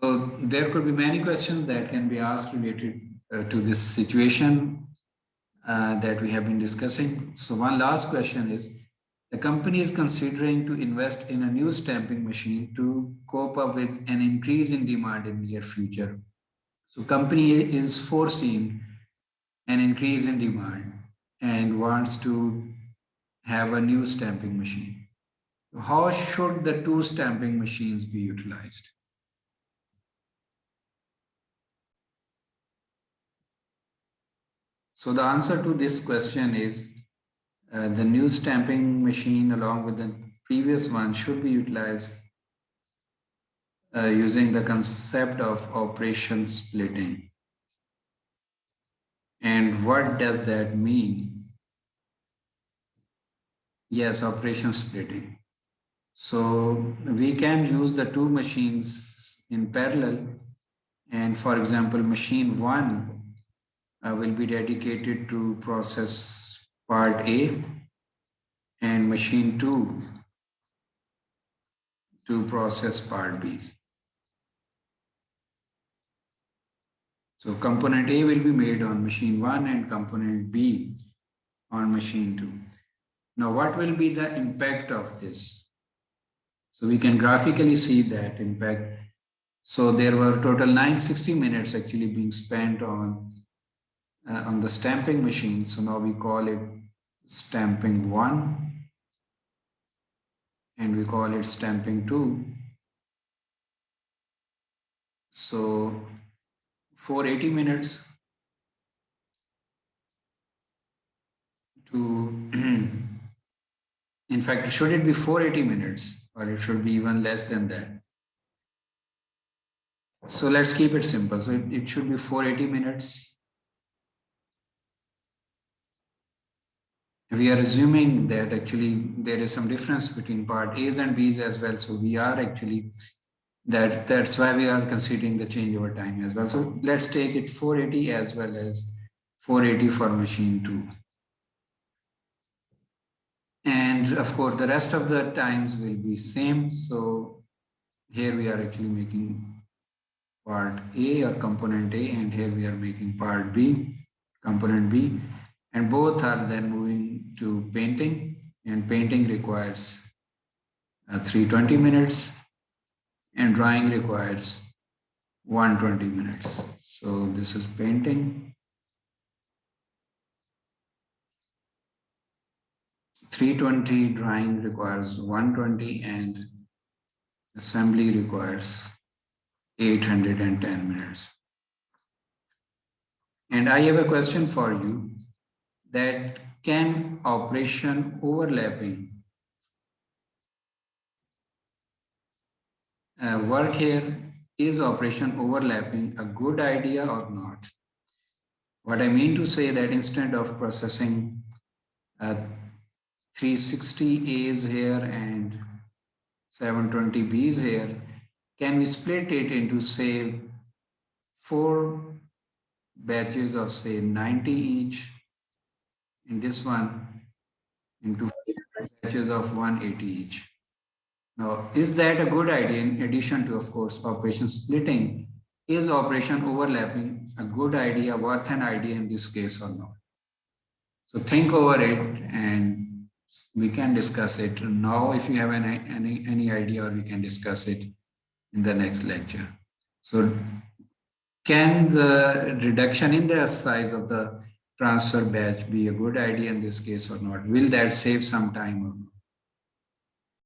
So there could be many questions that can be asked related to this situation that we have been discussing. So one last question is, the company is considering to invest in a new stamping machine to cope up with an increase in demand in near future. So company is foreseeing an increase in demand and wants to have a new stamping machine. How should the two stamping machines be utilized? So the answer to this question is the new stamping machine along with the previous one should be utilized using the concept of operation splitting. And what does that mean? Yes, operation splitting. So we can use the two machines in parallel. And for example, machine one will be dedicated to process part A, and machine two to process part B. So component A will be made on machine one and component B on machine two. Now, what will be the impact of this? So we can graphically see that impact. So there were total 960 minutes actually being spent on the stamping machine. So now we call it stamping one and we call it stamping two. So 480 minutes to, in fact, should it be 480 minutes or it should be even less than that? So let's keep it simple. So it should be 480 minutes. We are assuming that actually there is some difference between part A's and B's as well. So we are actually, that's why we are considering the changeover time as well. So let's take it 480 as well as 480 for machine two. And of course, the rest of the times will be same. So here we are actually making part A or component A, and here we are making part B, component B, and both are then moving to painting, and painting requires 320 minutes and drawing requires 120 minutes. So this is painting. 320, drawing requires 120, and assembly requires 810 minutes. And I have a question for you, that can operation overlapping work here? Is operation overlapping a good idea or not? What I mean to say that instead of processing 360 A's here and 720 B's here, can we split it into say 4 batches of say 90 each, in this one into batches of 180 each? Now, is that a good idea in addition to, of course, operation splitting? Is operation overlapping a good idea, worth an idea in this case or not? So think over it and we can discuss it now if you have any idea, or we can discuss it in the next lecture. So can the reduction in the size of the transfer batch be a good idea in this case or not? Will that save some time or not?